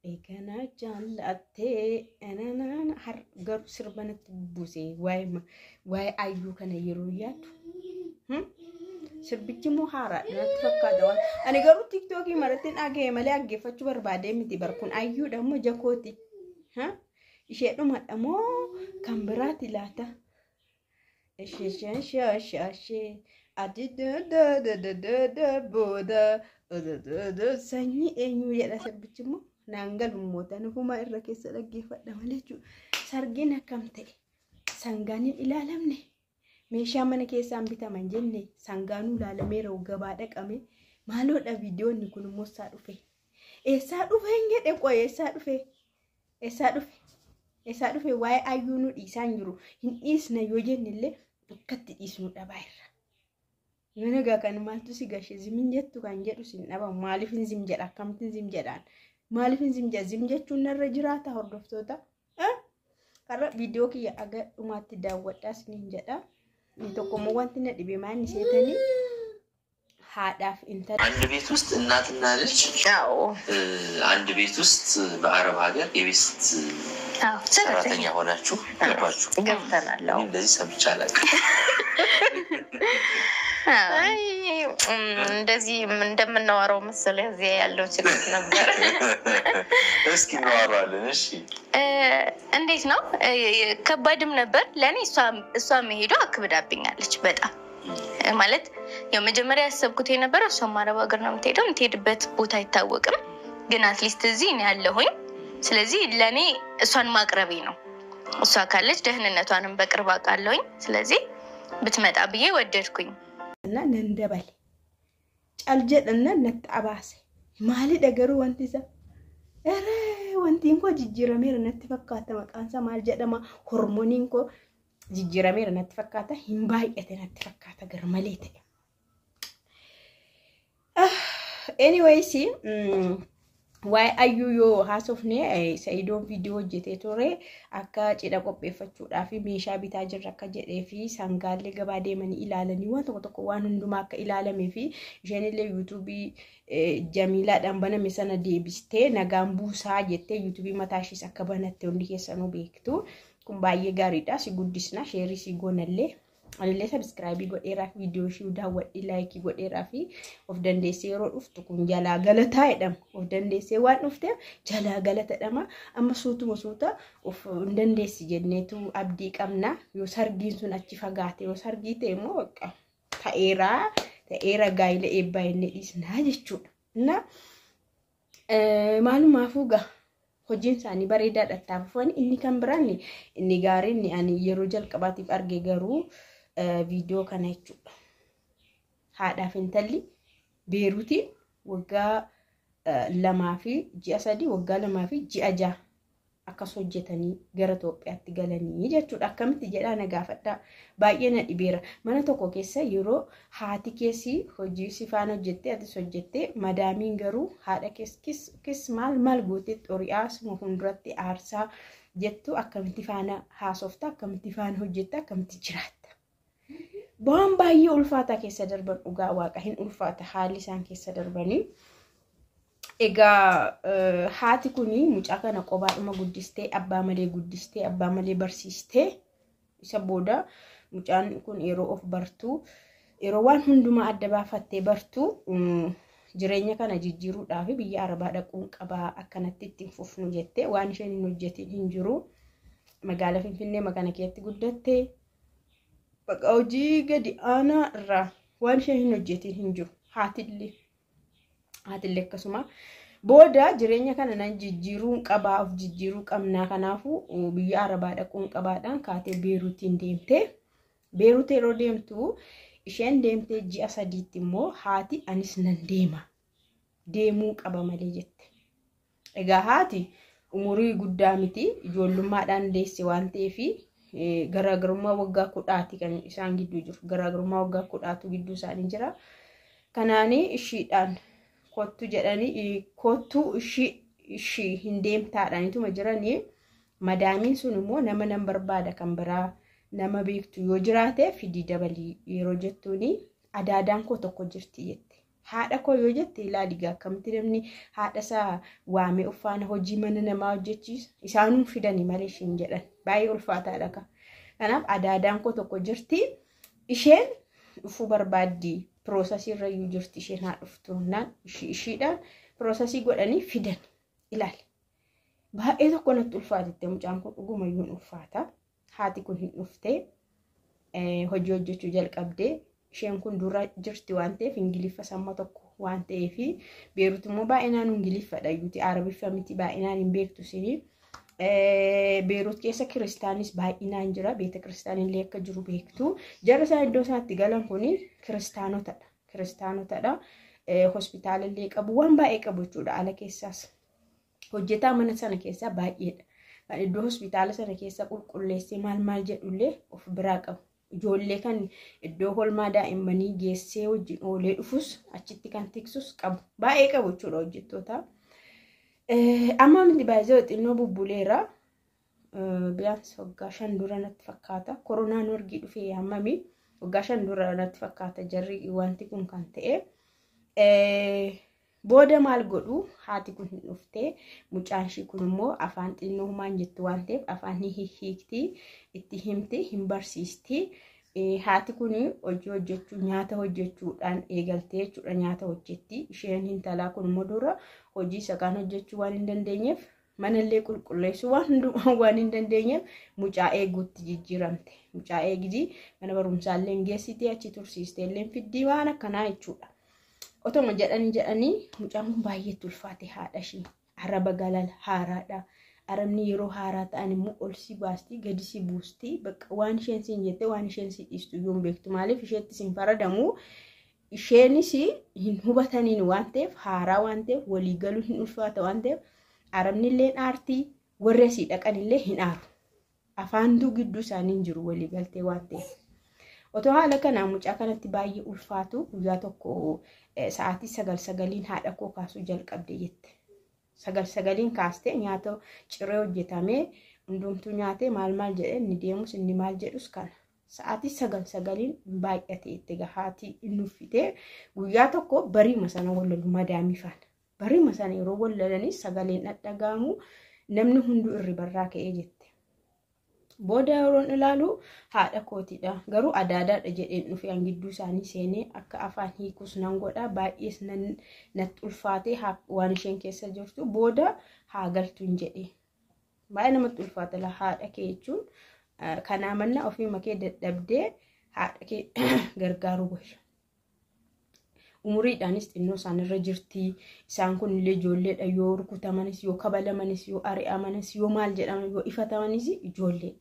Eegana jaallattee ananaan har garuu sirbanatti buusee waa'ee ayyuu kana yeroo yaadu. Sirbichi immoo haaraadha natti fakkaata waan. Ani garuu TikTokii maratti dhaga'e malee dhaggeeffachuu barbaadee miti barkuun ayyuudha immoo jakooti. Isheedhumadha moo kan biraati laata? Ishee adi booda sanyii eenyu jedha sirbichi immoo naangalummoota nufuma irra keessa dhaggeeffadha malee jechuudha. Sargiin akkam ta'e sangaan hin ilaalamne. Meeshaa mana keessaan bitaman jenne sangaanuu ilaalameera gabaa dhaqame maaloodha viidiyoonni kun immoo eessaa dhufe? Eessaa dhufe hin jedhe qo'e eessaa dhufe waa'ee ayyuu nu dhiisaan jiru hin dhiisna yoo jennillee akkatti dhiisnu dhabaa irra. Yoo nagaa kan maaltu si gashe zimin jettu kan jedhu sin dhabamu maaliif hin zim jedha akkamittiin zim jedhaan maaliif hin zim jedha zim jechuun narra jiraata hordoftoota. Karra viidiyoo kiyya aga dhumaatti daawwadhaas ni jedha. Tokkommoo wanti na dhibe maanni seetanii haadhaaf intala አንድ ቤት ውስጥ እናትና ልጅ አንድ ቤት ውስጥ በአረብ ሀገር የቤት ሰራተኛ ሆናችሁ ገባችሁ ገብተናል። እንደዚህ ሰምቼ አላውቅም። እንደዚህ እንደምናወራው መሰለኝ እዚህ ያለው ችግር ነበር። እስኪ እናወራለን። እሺ እንዴት ነው? ከባድም ነበር ለኔ እሷ መሄዷ አክብዳብኛለች በጣም ማለት የመጀመሪያ ያሰብኩት የነበረው እሷ ማረብ ሀገር ነው የምትሄደው የምትሄድበት ቦታ አይታወቅም ግን አትሊስት እዚህ ነው ያለሁኝ ስለዚህ ለኔ እሷን ማቅረቤ ነው እሷ ካለች ደህንነቷንም በቅርብ አውቃለሁኝ ስለዚህ ብትመጣ ብዬ ወደድኩኝ እና ነንደበል ጫልጀደና ነጣባሰ ማሊ ደገሩ ወንቲሳ እረ ወንቲንኮ ጅጅረሜር ነትፈካተ መቃንሳ ማልጀደማ ሆርሞኒንኮ ጅጅረሜር ነትፈካተ ሂምባይቀተ ነትፈካተ ገርመሌተ anyways why ayyuu yoo haasofne Sa'idoon viidiyoo hojjetee ture akka cidha qopheeffachuudhaaf meeshaa bitaa jirra akka jedhee fi sangaallee gabaa deemanii ilaalanii waan tokko waan hundumaa akka ilaalamee fi isheenillee yuutuubii Jamiilaadhaan baname sana deebistee nagaan buusaa jettee yuutuubii mataashis akka banatte hundi keessanuu beektu kun baay'ee gaariidha si guddisna sheerii si goonallee allee subscribe godheeraa fi viidiyoo ishii daawwadhi like godheeraa fi of dandeessee yeroo dhuftu kun jalaa galataa jedhama of dandeessee waan dhufte jalaa galataadhama amma suuta of dandeessi jenneetu abdii qabna yoo sargiin sun achi fagaate yoo sargii ta'e immoo ta'eera gaayila eebbaa inni dhiisnaa jechuudha na maalumaafuu gaa hojiin isaanii bareedaadha taafufani inni kan biraan inni gaariin ani yeroo jalqabaatiif arge garuu video kana jechuudha haadhaaf intalli Beeruutiin waggaa 2 fi ji'a 3 waggaa 2 fi ji'a 6 akkas hojjetanii gara Itoophiyaatti galanii jechuudha akkamitti jedhaa na gaafadha baay'ee na dhibeera mana tokko keessa yeroo haati keessi hojii sifaan hojjettee atis hojjettee madaamiin garuu haadha kis maal gootee xori'aa suma hunduratti aarsaa jettu akkamitti faana haasofta akkamitti faana hojjetta akkamitti jiraatta waan baay'ee ulfaataa keessa darban dhugaa waaqa hin ulfaata haalli isaan keessa darbanii egaa haati kuni mucaa kana qobaadhuma guddistee abbaa malee barsiistee isa booda mucaan kun yeroo of bartuu yeroo waan hundumaa adda baafattee bartuu jireenya kana jijjiiruudhaaf biyya Arabaa dhaquun qabaa akkanatti ittiin fufnu jettee waan isheen hin hojjetin hin jiru magaalaa Finfinnee magana keetti guddattee baqa hojii gadi aanaa irraa waan isheen hin hojjetin hin jiru haatillee akkasuma booda jireenya kana nan jijjiiruun qabaa of jijjiiruu qabnaa kanaafu biyya Arabaa dhaquun qabaadhaan kaatee Beeruutiin deemtee Beeruut yeroo deemtu isheen deemtee ji'a 3tti immoo haati anis nan deemuu qaba malee jette egaa haati umurii guddaa miti ijoollummaadhaan deesse waan ta'eef garaagarummaa waggaa 10 kan isaan gidduu jiru garaagarummaa waggaa 10 gidduu isaanii jira kanaanii ishiidhaan kottu jedhanii kottu ishii hin deemtaadhaanituma jiranii madaamiin sun immoo nama nan barbaada kan biraa nama beektu yoo jiraate fidii dabalii yeroo jettuuni adaadaan koo tokko jirti jette haadha koo yoo jette ilaali gaa akkamitti namni haadha isaa waamee uffaana hojii mana namaa hojjechiisa isaanuu fidanii malee ishiin jedhan baay'ee ulfaataadha ka. Kanaaf adaadaan koo tokko jirti isheen dhufuu barbaaddi piroosasii irra iyyuu jirti isheen haa dhuftu naan ishiidhaan piroosasii godhanii fidan ilaali. Baay'ee tokko natti ulfaatitte mucaan kun dhuguma iyyuu ulfaata. Haati kun hin dhuftee hojii hojjechuu jalqabdee isheen kun dura jirti waan ta'eef ingiliffa samma tokko waan ta'eef Beerut immoo baay'inaan ingiliffadha iyyuuti arabiffa miti baay'inaan hin beektu sini. Beerut keessa kiristaanis baay'inaan jira beeta kiristaanillee akka jiru beektu. Jarri isaan iddoo isaatti galan kun kiristaanotadha. Hospitaalallee qabu waan baay'ee qabu jechuudha ala keessaas. Hojjetaa mana sana keessaa baay'eedha. Kan iddoo hospitaala sana keessa qulqulleessee maal jedhullee of biraa qabu. Ijoollee kan iddoo holmaa daa'immanii geessee wajjin oolee dhufus achitti kan tiksus qabu. Baay'ee qabu jechuudha hojjettoota. Amma miti baay'ee xinnoo bubbuleera. Biyaansi waggaa 5 dura natti fakkaata. Koronaan wargii dhufee hammami waggaa 5 dura natti fakkaata jarri wanti kun kan ta'e. Booda maal godhu haati kun hin dhuftee mucaan ishii kun immoo afaan xinnoo humaan jettu waan ta'eef afaan hiikti itti himti hin barsiisti. Haati kun hojii hojjechuu nyaata hojjechuudhaan eegaltee jechuudha nyaata hojjetti. Isheen intalaa kun immoo dura hojii isa kaan hojjechuu waan hin dandeenyeef manallee qulqulleessuu waan hin dandeenyeef mucaa eeguutti jijjiiramte. Mucaa eegdi mana barumsaallee geessitee achi tursiisteellee fiddii waan akkanaa jechuudha. Otoma jedhanii mucaan kun baay'ee ulfaate haadha ishii araba galala haaraadha. Arabni yeroo haaraa ta'an immoo ol si baasti gadi si buusti bakka waan isheen siin jette waan isheen si dhiistu iyyuu hin beektu maaliif isheetti sin faradamu isheenis hin hubataniin waan ta'eef haaraa waan ta'eef walii galuu hin ulfaata waan ta'eef arabni illee aartii warri asii dhaqanillee hin aaru. Afaantu gidduu isaanii jiru walii galtee waan ta'eef. Otoo haala kanaan mucaa kanatti baay'ee ulfaatu guyyaa tokko sa'aatii 9 haadha koo kaasuu jalqabde jette. 9 kaastee nyaata ciree hojjetamee hundumtuu nyaatee maal jedhee inni deemus inni maal jedhus kana. Sa'aatii 9 baay'ate itti haati inni uffitee guyyaa tokko bariima sana wallalu madaamifaan. Bariima sana yeroo wallalanis sagaleen dhadhagaamu namni hunduu irri barraa ka'ee jette. Booda yeroon ilaalu haadha kootiidha. Garuu adaadaadha jedheen dhufee gidduu isaanii seenee akka afaan hiikus nan godha baay'ees natti ulfaatee waan isheen keessa jirtu booda haa galtuun jedhee. Baay'ee namatti ulfaata la haadha kee jechuun kanaa manna ofii makee dadhabdee haadha kee gargaaruu gocha. Umuriidhaanis xinnoo isaanirra jirti. Isaan kun illee ijoolleedha yoo rukutamanis yoo kabalamanis yoo ari'amanis yoo maal jedhaman yoo ifatamanis ijoollee.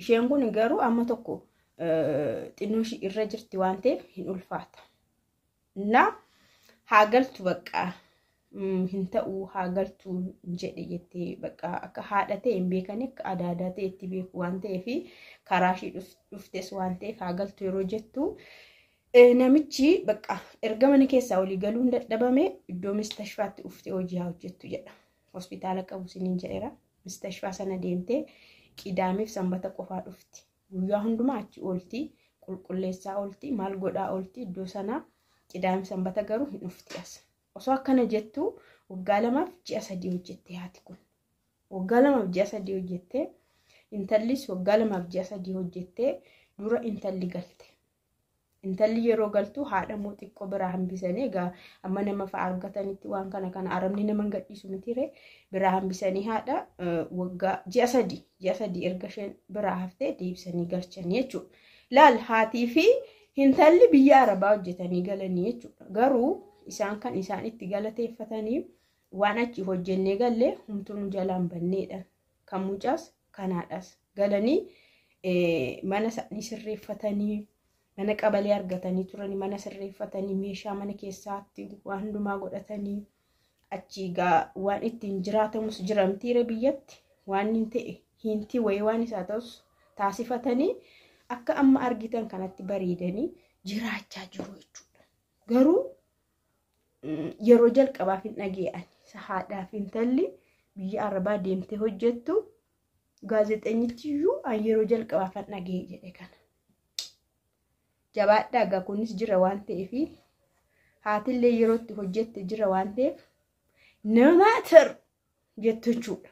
Isheen kun garuu amma tokko xinnoo ishii irra jirti waan ta'eef hin ulfaata. Na haa galtu bakka hin ta'u haa galtu jedhe jettee bakka akka haadha ta'e hin beekani akka adaadaa ta'e itti beeku waan ta'eef karaa ishii dhuftes waan ta'eef haa galtu yeroo jettu. Namichi bakka erga mana keessaa walii galuun dadhabame iddoo mistashfaatti uftee hojii haa hojjettu jedha. Hospitaala qabu siniin jedheera. Mistashfaa sana deemtee qidaameef sanbata qofaa dhufti. Guyyaa hundumaa achi oolti, qulqulleessaa oolti, maal godhaa oolti iddoo sanaa qidaame sanbata garuu hin dhufti as. Osoo akkana jettu waggaa 2 fi ji'a 3 hojjettee haati kun. Waggaa 2 fi ji'a 3 hojjettee intallis waggaa 2 fi ji'a 3 hojjettee dura intalli galte. Intalli yeroo galtu haadha moo xiqqoo biraa hambisanii egaa amma nama fa'a argatanitti waan kana arabni nama gadhiisu mitire biraa hambisanii haadha waggaa ji'a 3 erga isheen biraa haftee deebisanii galchanii jechuudha. Laal haatii fi intalli biyya arabaa hojjetanii galanii jechuudha. Garuu isaan kan isaan itti galateeffatanii waan achi hojjennee gallee humtuun jalaan banneedha. Kan mucaas kanaadhaas galanii mana isaanii sirreeffatanii mana qabalee argatanii turani mana sirreeffatanii meeshaa mana keessaatti waan hundumaa godhatanii achi gaa waan ittiin jiraatamus jiramtiire biyyatti waan hin ta'e hinti wayii waan isaa ta'us taasifatanii akka amma argitan kanatti bareedanii jiraachaa jiru jechuudha. Garuu yeroo jalqabaaf hin dhage'an haadhaaf intalli biyya arabaa deemtee hojjettu gaazexeessittiyyuu yeroo jalqabaaf hin dhagee jedhe kana. Jabaadhaa egaa kunis jira waan ta'eef haatillee yerootti hojjette jira waan ta'eef no matter jettu jechuudha.